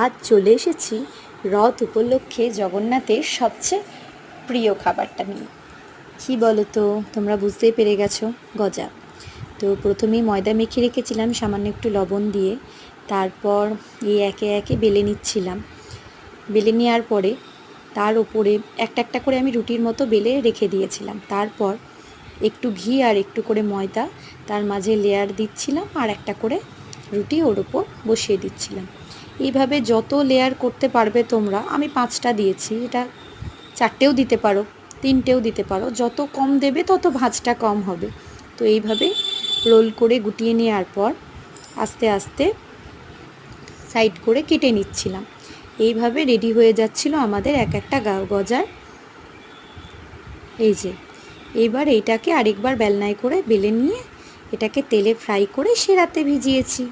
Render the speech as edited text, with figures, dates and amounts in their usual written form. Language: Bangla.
আজ চলে এসেছি রথ উপলক্ষে জগন্নাথের সবচেয়ে প্রিয় খাবারটা নিয়ে। কী বলো তো, তোমরা বুঝতেই পেরে গেছো, গজা। তো প্রথমেই ময়দা মেখে রেখেছিলাম সামান্য একটু লবণ দিয়ে, তারপর এই একে একে বেলে নিচ্ছিলাম। বেলে নেওয়ার পরে তার ওপরে একটা একটা করে আমি রুটির মতো বেলে রেখে দিয়েছিলাম। তারপর একটু ঘি আর একটু করে ময়দা তার মাঝে লেয়ার দিচ্ছিলাম, আর একটা করে রুটি ওর ওপর বসিয়ে দিচ্ছিলাম। এইভাবে যত লেয়ার করতে পারবে তোমরা, আমি 5টা দিয়েছি, এটা 4টেও দিতে পারো, 3টেও দিতে পারো, যত কম দেবে তত ভাঁজটা কম হবে। তো এইভাবে রোল করে গুটিয়ে নেওয়ার পর আস্তে আস্তে সাইড করে কেটে নিচ্ছিলাম। এইভাবে রেডি হয়ে যাচ্ছিল আমাদের এক একটা গজার। এই যে এইবার এইটাকে আরেকবার বেলনায় করে বেলে নিয়ে এটাকে তেলে ফ্রাই করে সেরাতে ভিজিয়েছি।